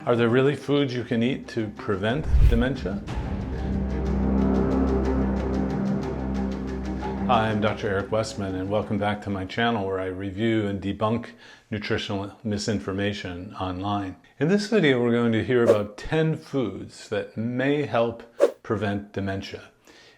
Are there really foods you can eat to prevent dementia? Hi, I'm Dr. Eric Westman, and welcome back to my channel where I review and debunk nutritional misinformation online. In this video, we're going to hear about 10 foods that may help prevent dementia.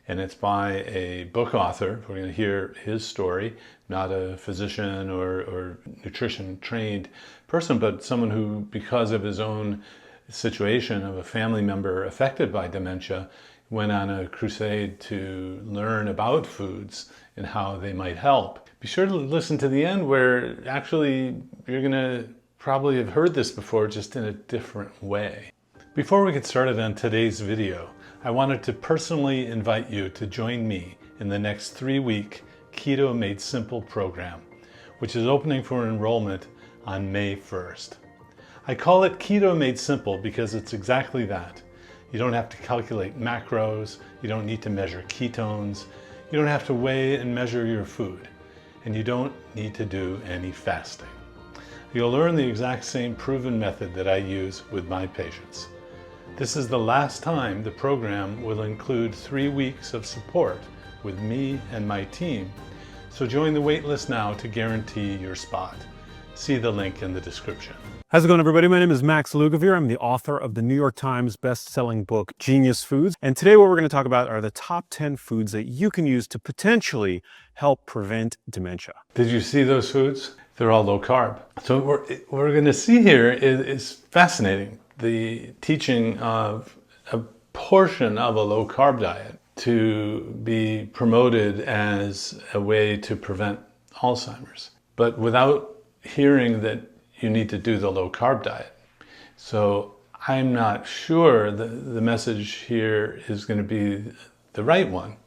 And it's by a book author. We're going to hear his story, not a physician or nutrition trained person, but someone who, because of his own situation of a family member affected by dementia, went on a crusade to learn about foods and how they might help. Be sure to listen to the end where actually you're going to probably have heard this before, just in a different way. Before we get started on today's video, I wanted to personally invite you to join me in the next 3-week Keto Made Simple program, which is opening for enrollment on May 1st. I call it Keto Made Simple because it's exactly that. You don't have to calculate macros, you don't need to measure ketones, you don't have to weigh and measure your food, and you don't need to do any fasting. You'll learn the exact same proven method that I use with my patients. This is the last time the program will include 3 weeks of support with me and my team, so join the waitlist now to guarantee your spot. See the link in the description. How's it going, everybody? My name is Max Lugavere. I'm the author of the New York Times best-selling book, Genius Foods. And today what we're going to talk about are the top 10 foods that you can use to potentially help prevent dementia. Did you see those foods? They're all low carb. So what we're going to see here is fascinating. The teaching of a portion of a low carb diet to be promoted as a way to prevent Alzheimer's, but without hearing that you need to do the low carb diet. So I'm not sure the message here is going to be the right one,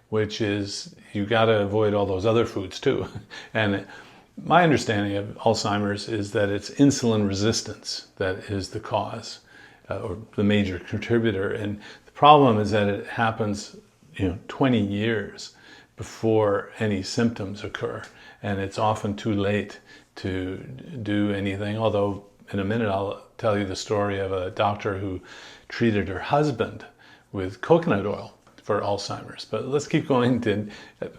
which is you got to avoid all those other foods too. And my understanding of Alzheimer's is that it's insulin resistance that is the cause or the major contributor. And the problem is that it happens 20 years before any symptoms occur, and it's often too late to do anything. Although in a minute I'll tell you the story of a doctor who treated her husband with coconut oil for Alzheimer's. But let's keep going.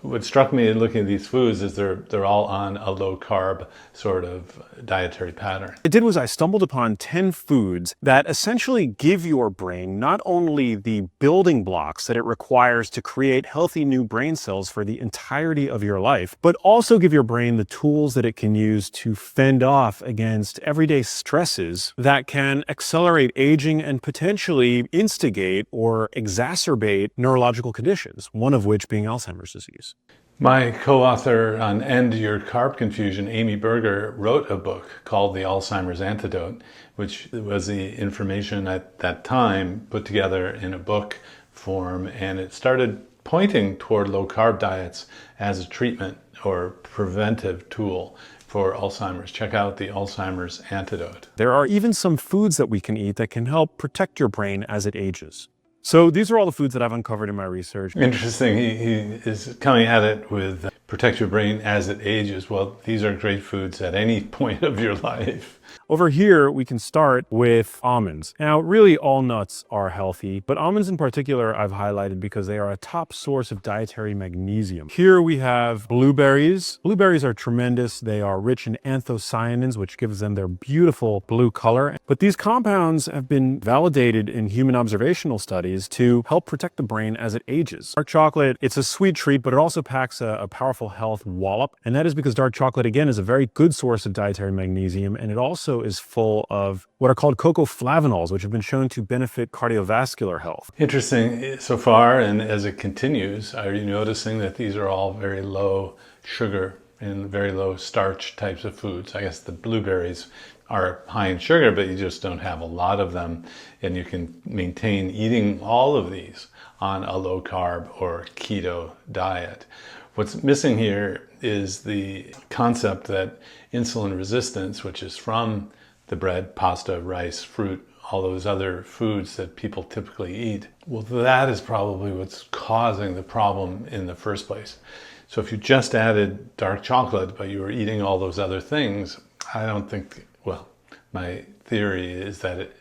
What struck me in looking at these foods is they're all on a low carb sort of dietary pattern. What I did was I stumbled upon 10 foods that essentially give your brain not only the building blocks that it requires to create healthy new brain cells for the entirety of your life, but also give your brain the tools that it can use to fend off against everyday stresses that can accelerate aging and potentially instigate or exacerbate neurological conditions, one of which being Alzheimer's disease. My co-author on End Your Carb Confusion, Amy Berger, wrote a book called The Alzheimer's Antidote, which was the information at that time put together in a book form, and it started pointing toward low carb diets as a treatment or preventive tool for Alzheimer's. Check out The Alzheimer's Antidote. There are even some foods that we can eat that can help protect your brain as it ages. So these are all the foods that I've uncovered in my research. Interesting. He is coming at it with protect your brain as it ages. Well, these are great foods at any point of your life. Over here, we can start with almonds. Now, really all nuts are healthy, but almonds in particular I've highlighted because they are a top source of dietary magnesium. Here we have blueberries. Blueberries are tremendous. They are rich in anthocyanins, which gives them their beautiful blue color. But these compounds have been validated in human observational studies to help protect the brain as it ages. Dark chocolate, it's a sweet treat, but it also packs a powerful health wallop. And that is because dark chocolate, again, is a very good source of dietary magnesium, and it also is full of what are called cocoflavanols, which have been shown to benefit cardiovascular health. Interesting so far, and as it continues, are you noticing that these are all very low sugar and very low starch types of foods? I guess the blueberries are high in sugar, but you just don't have a lot of them, and you can maintain eating all of these on a low carb or keto diet. What's missing here is the concept that insulin resistance, which is from the bread, pasta, rice, fruit, all those other foods that people typically eat, well, that is probably what's causing the problem in the first place. So if you just added dark chocolate, but you were eating all those other things, I don't think, well, my theory is that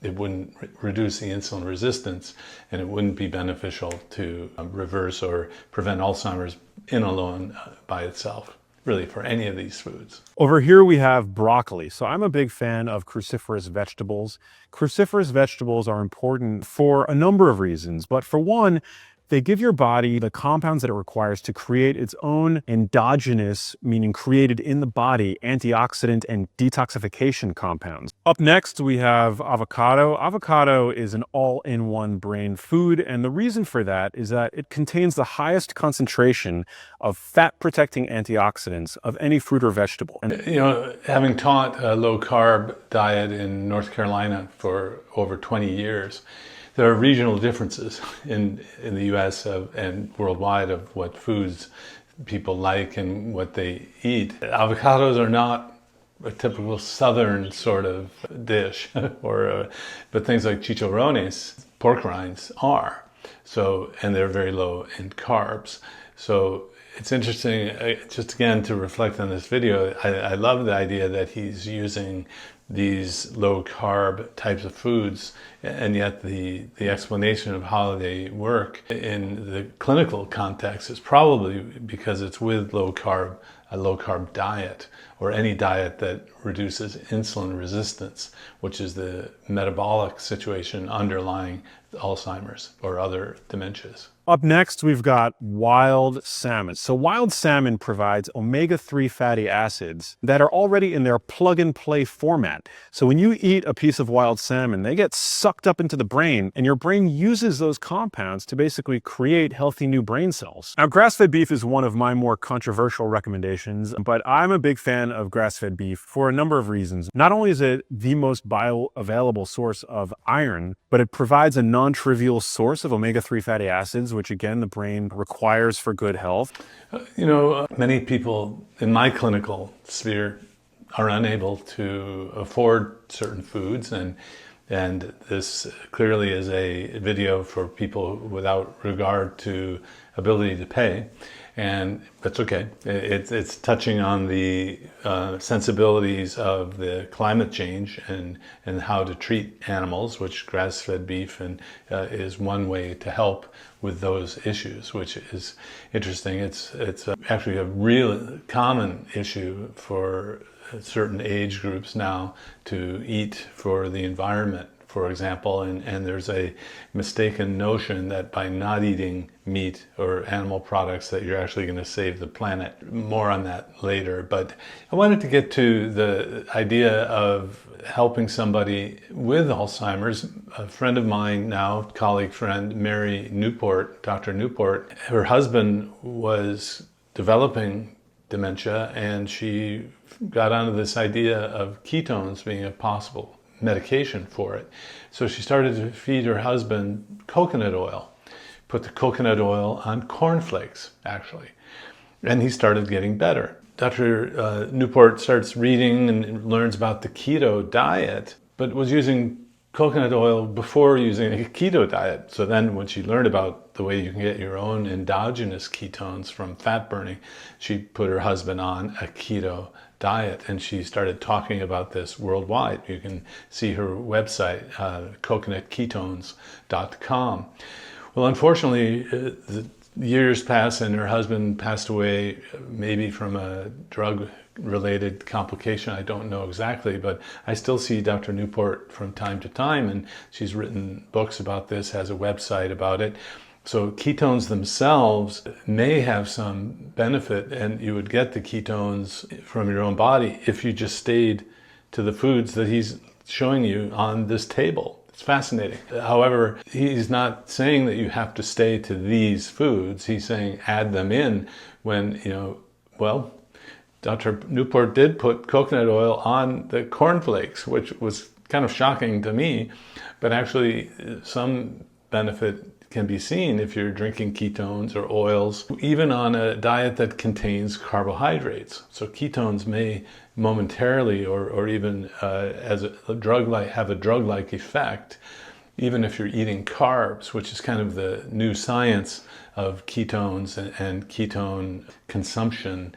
it wouldn't reduce the insulin resistance, and it wouldn't be beneficial to reverse or prevent Alzheimer's in alone by itself, really, for any of these foods. Over here we have broccoli. So I'm a big fan of cruciferous vegetables. Cruciferous vegetables are important for a number of reasons, but for one, they give your body the compounds that it requires to create its own endogenous, meaning created in the body, antioxidant and detoxification compounds. Up next, we have avocado. Avocado is an all-in-one brain food, and the reason for that is that it contains the highest concentration of fat-protecting antioxidants of any fruit or vegetable. And you know, having taught a low-carb diet in North Carolina for over 20 years, there are regional differences in the US and worldwide of what foods people like and what they eat. Avocados are not a typical southern sort of dish, but things like chicharrones, pork rinds, are. So, and they're very low in carbs. So it's interesting, just again to reflect on this video, I love the idea that he's using these low carb types of foods, and yet the explanation of how they work in the clinical context is probably because it's with a low carb diet, or any diet that reduces insulin resistance, which is the metabolic situation underlying Alzheimer's or other dementias. up next, we've got wild salmon. So wild salmon provides omega-3 fatty acids that are already in their plug-and-play format. So when you eat a piece of wild salmon, they get sucked up into the brain, and your brain uses those compounds to basically create healthy new brain cells. Now, grass-fed beef is one of my more controversial recommendations, but I'm a big fan of grass-fed beef for a number of reasons. Not only is it the most bioavailable source of iron, but it provides a non-trivial source of omega-3 fatty acids, which again, the brain requires for good health. Many people in my clinical sphere are unable to afford certain foods, and this clearly is a video for people without regard to ability to pay, and that's okay. It's touching on the sensibilities of the climate change and how to treat animals, which grass-fed beef is one way to help with those issues, which is interesting. It's actually a real common issue for certain age groups now to eat for the environment, for example, and there's a mistaken notion that by not eating meat or animal products that you're actually going to save the planet. More on that later, but I wanted to get to the idea of helping somebody with Alzheimer's. A friend of mine now, colleague friend, Mary Newport, Dr. Newport, her husband was developing dementia, and she got onto this idea of ketones being a possible medication for it. So she started to feed her husband coconut oil, put the coconut oil on cornflakes, actually, and he started getting better. Dr. Newport starts reading and learns about the keto diet, but was using coconut oil before using a keto diet. So then when she learned about the way you can get your own endogenous ketones from fat burning, she put her husband on a keto diet, and she started talking about this worldwide. You can see her website, coconutketones.com. Well, unfortunately, the years passed and her husband passed away, maybe from a drug-related complication. I don't know exactly, but I still see Dr. Newport from time to time, and she's written books about this, has a website about it. So ketones themselves may have some benefit, and you would get the ketones from your own body if you just stayed to the foods that he's showing you on this table. It's fascinating. However, he's not saying that you have to stay to these foods. He's saying add them in when, well, Dr. Newport did put coconut oil on the cornflakes, which was kind of shocking to me, but actually some benefit can be seen if you're drinking ketones or oils, even on a diet that contains carbohydrates. So ketones may momentarily or even as a drug-like have a drug-like effect, even if you're eating carbs, which is kind of the new science of ketones and ketone consumption,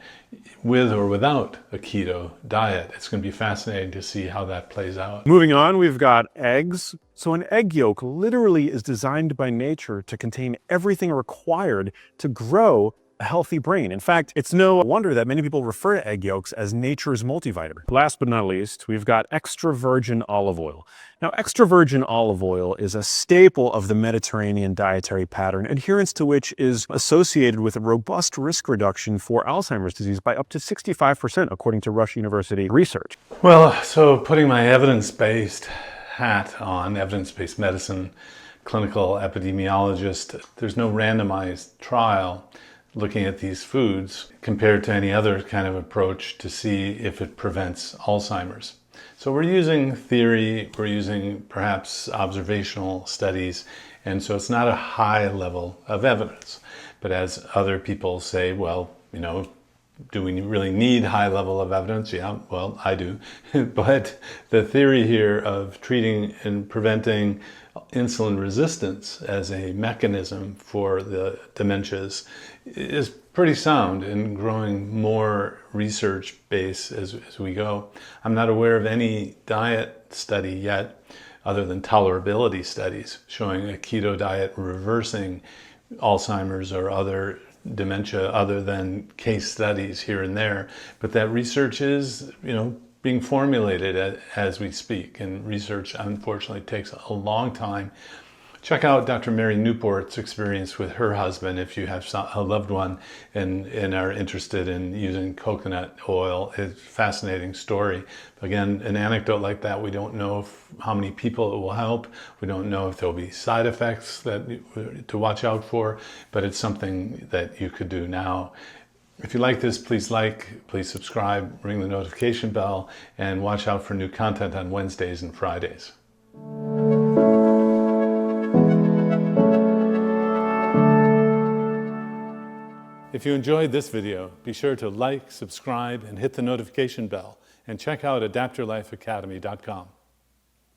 with or without a keto diet. It's going to be fascinating to see how that plays out. Moving on, we've got eggs. So an egg yolk literally is designed by nature to contain everything required to grow a healthy brain. In fact, it's no wonder that many people refer to egg yolks as nature's multivitamin. Last but not least, we've got extra virgin olive oil. Now, extra virgin olive oil is a staple of the Mediterranean dietary pattern, adherence to which is associated with a robust risk reduction for Alzheimer's disease by up to 65%, according to Rush University research. Well, so putting my evidence-based hat on, evidence-based medicine, clinical epidemiologist, there's no randomized trial looking at these foods compared to any other kind of approach to see if it prevents Alzheimer's. So we're using theory, we're using perhaps observational studies, and so it's not a high level of evidence. But as other people say, well, you know, do we really need high level of evidence? Yeah, well, I do. But the theory here of treating and preventing insulin resistance as a mechanism for the dementias is pretty sound and growing more research base as we go. I'm not aware of any diet study yet, other than tolerability studies, showing a keto diet reversing Alzheimer's or other dementia, other than case studies here and there. But that research is, you know, being formulated as we speak, and research unfortunately takes a long time. Check out Dr. Mary Newport's experience with her husband if you have a loved one and are interested in using coconut oil. It's a fascinating story. Again, an anecdote like that, we don't know how many people it will help. We don't know if there'll be side effects to watch out for, but it's something that you could do now. If you like this, please like, please subscribe, ring the notification bell, and watch out for new content on Wednesdays and Fridays. If you enjoyed this video, be sure to like, subscribe, and hit the notification bell, and check out adaptyourlifeacademy.com.